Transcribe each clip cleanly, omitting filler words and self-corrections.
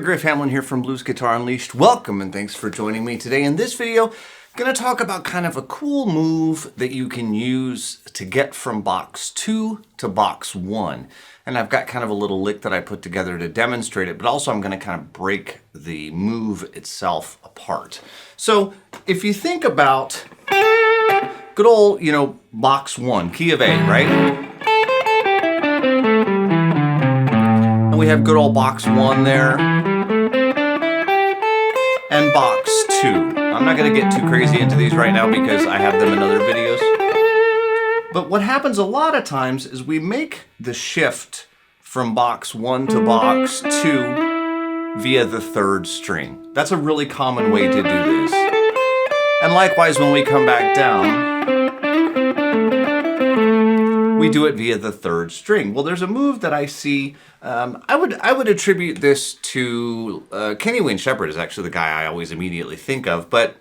Griff Hamlin here from Blues Guitar Unleashed. Welcome and thanks for joining me today. In this video, I'm going to talk about kind of a cool move that you can use to get from box 2 to box 1. And I've got kind of a little lick that I put together to demonstrate it, but also I'm going to kind of break the move itself apart. So if you think about good old, box 1, key of A, right? And we have good old box 1 there. And box 2. I'm not going to get too crazy into these right now because I have them in other videos. But what happens a lot of times is we make the shift from box 1 to box 2 via the 3rd string. That's a really common way to do this. And likewise, when we come back down, we do it via the 3rd string. Well, there's a move that I see. I would attribute this to Kenny Wayne Shepherd is actually the guy I always immediately think of, but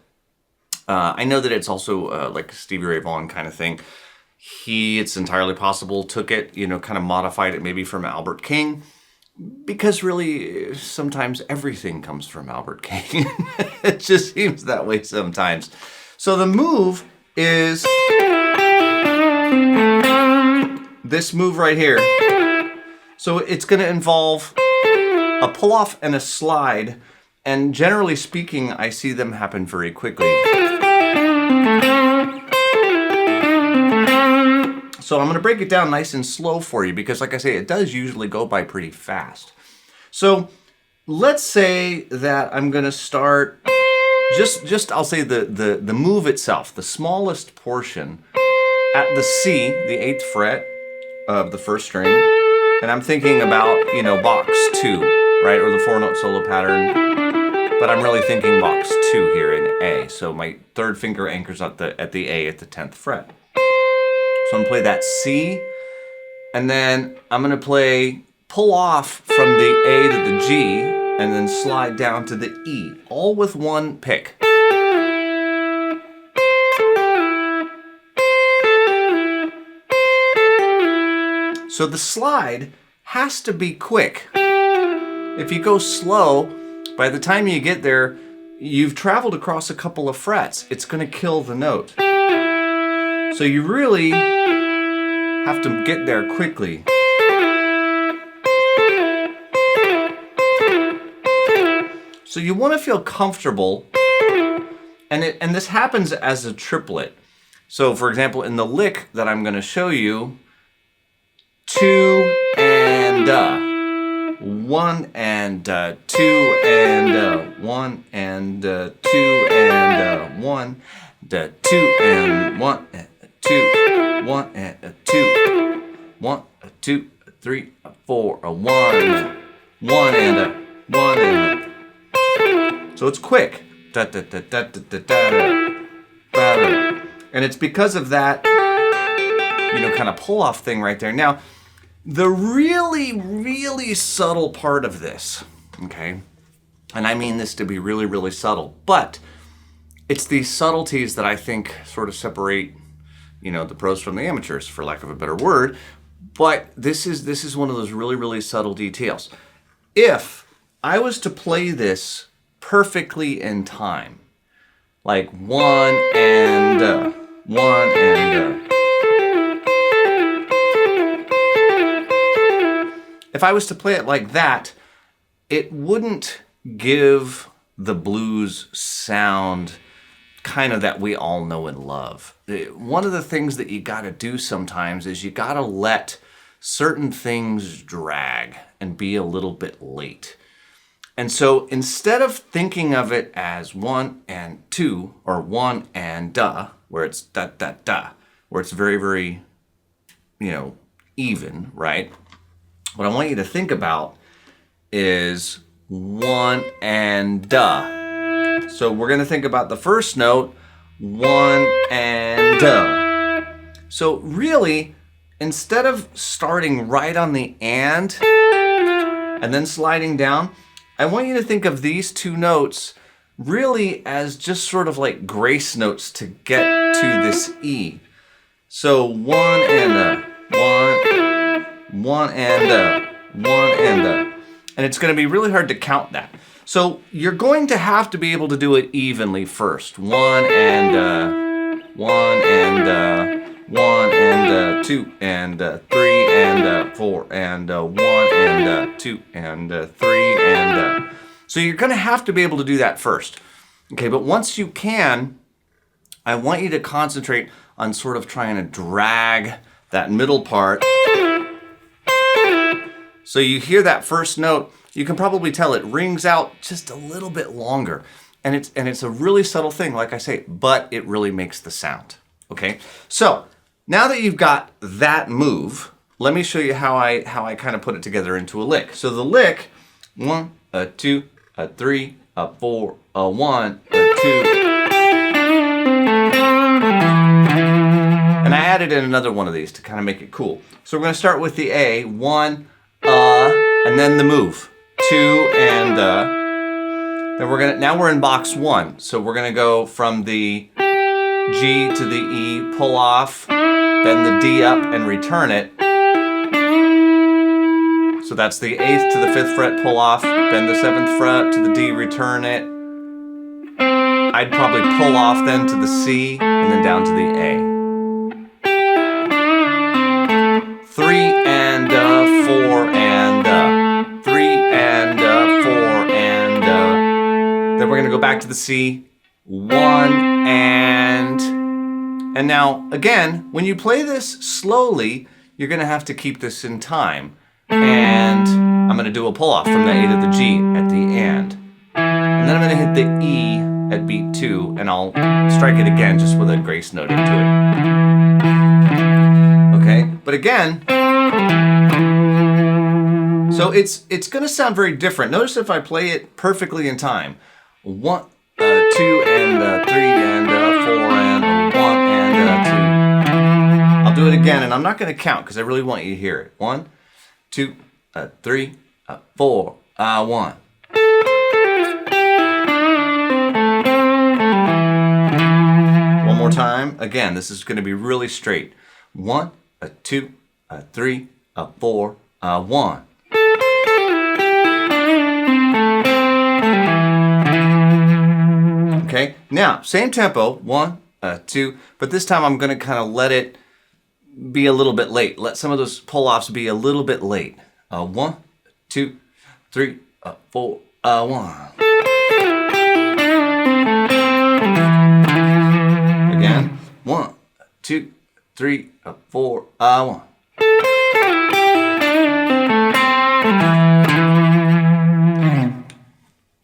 I know that it's also like a Stevie Ray Vaughan kind of thing. It's entirely possible took it, kind of modified it maybe from Albert King, because really sometimes everything comes from Albert King. It just seems that way sometimes. So the move is this move right here. So it's going to involve a pull-off and a slide, and generally speaking, I see them happen very quickly. So I'm going to break it down nice and slow for you because, like I say, it does usually go by pretty fast. So let's say that I'm going to start I'll say the move itself, the smallest portion at the C, the 8th fret of the 1st string. And I'm thinking about, box 2, right? Or the 4-note solo pattern. But I'm really thinking box 2 here in A. So my 3rd finger anchors at the A at the 10th fret. So I'm going to play that C. And then I'm going to pull off from the A to the G. And then slide down to the E. All with one pick. So the slide has to be quick. If you go slow, by the time you get there, you've traveled across a couple of frets. It's going to kill the note. So you really have to get there quickly. So you want to feel comfortable, and this happens as a triplet. So for example, in the lick that I'm going to show you, 2 and 1 and 2 and 1 and 2 and 1 2 and 1 2 1 and 2 1 2 3 4 1 1 and 1 and so it's quick. And it's because of that kind of pull off thing right there. Now, the really, really subtle part of this, okay, and I mean this to be really, really subtle, but it's these subtleties that I think sort of separate, the pros from the amateurs, for lack of a better word, but this is one of those really, really subtle details. If I was to play this perfectly in time, like 1 and 1 and if I was to play it like that, it wouldn't give the blues sound kind of that we all know and love. One of the things that you got to do sometimes is you got to let certain things drag and be a little bit late. And so instead of thinking of it as 1 and 2 or 1 and where it's where it's very, very, even, right? What I want you to think about is 1 and So we're going to think about the first note, 1 and So really, instead of starting right on the and then sliding down, I want you to think of these two notes really as just sort of like grace notes to get to this E. So 1 and 1 and 1 and And it's going to be really hard to count that. So you're going to have to be able to do it evenly first. 1 and 2 and 3 and 4 and 1 and 2 and 3 and so you're going to have to be able to do that first. Okay, but once you can, I want you to concentrate on sort of trying to drag that middle part. So you hear that first note, you can probably tell it rings out just a little bit longer. And it's a really subtle thing, like I say, but it really makes the sound. Okay? So now that you've got that move, let me show you how I kind of put it together into a lick. So the lick, 1, 2, 3, 4, 1, 2. And I added in another one of these to kind of make it cool. So we're going to start with the A, 1, and then the move, 2 and then now we're in box 1. So we're going to go from the G to the E, pull off, bend the D up and return it. So that's the 8th to the 5th fret, pull off, bend the 7th fret to the D, return it. I'd probably pull off then to the C and then down to the A. 3 and 4 and 3 and 4 and then we're going to go back to the C, 1 and now again, when you play this slowly, you're going to have to keep this in time. And I'm going to do a pull off from the A to the G at the and then I'm going to hit the E at beat 2 and I'll strike it again just with a grace note into it. Okay, but again, so it's going to sound very different. Notice if I play it perfectly in time. 1, 2 and 3 and 4 and 1 and 2. I'll do it again and I'm not going to count because I really want you to hear it. 1, 2, 3, 4, 1. One more time. Again, this is going to be really straight. 1, 2, 3, 4, 1. Okay, now same tempo, 1, 2, but this time I'm going to kind of let it be a little bit late. Let some of those pull-offs be a little bit late. 1, 2, 3, 4, 1. Again, 1, 2, 3, 4, 1.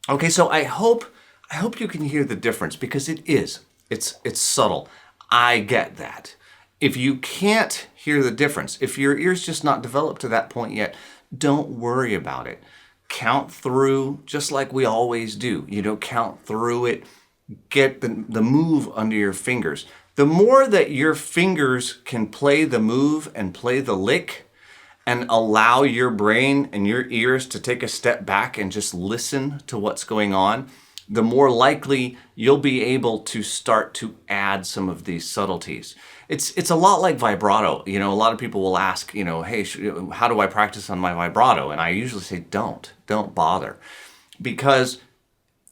Okay, so I hope you can hear the difference because it's subtle. I get that. If you can't hear the difference, if your ear's just not developed to that point yet, don't worry about it. Count through just like we always do. Count through it. Get the move under your fingers. The more that your fingers can play the move and play the lick and allow your brain and your ears to take a step back and just listen to what's going on, the more likely you'll be able to start to add some of these subtleties. It's a lot like vibrato. A lot of people will ask, hey, how do I practice on my vibrato? And I usually say, don't bother. Because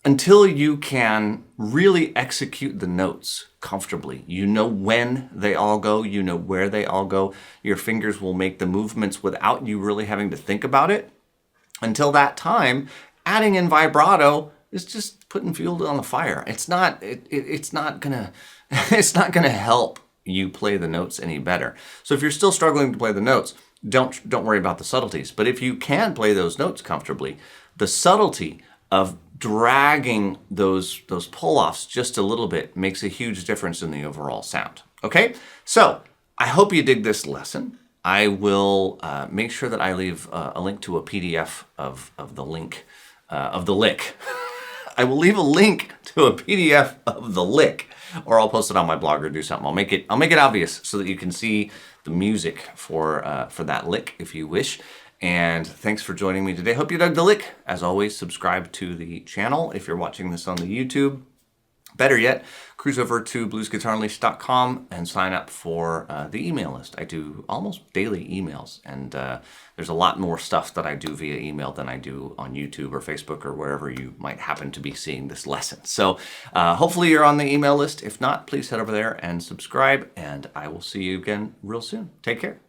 until you can really execute the notes comfortably, you know when they all go, you know where they all go, your fingers will make the movements without you really having to think about it. Until that time, adding in vibrato is just putting fuel on the fire. It's not gonna help you play the notes any better. So if you're still struggling to play the notes, don't worry about the subtleties. But if you can play those notes comfortably, the subtlety of dragging those pull-offs just a little bit makes a huge difference in the overall sound. Okay? So I hope you dig this lesson. I will make sure that I leave a link to a PDF of the lick. I will leave a link to a PDF of the lick, or I'll post it on my blog or do something. I'll make it obvious so that you can see the music for that lick if you wish. And thanks for joining me today. Hope you dug the lick. As always, subscribe to the channel if you're watching this on the YouTube. Better yet, cruise over to bluesguitarunleashed.com and sign up for the email list. I do almost daily emails, and there's a lot more stuff that I do via email than I do on YouTube or Facebook or wherever you might happen to be seeing this lesson. So hopefully you're on the email list. If not, please head over there and subscribe, and I will see you again real soon. Take care.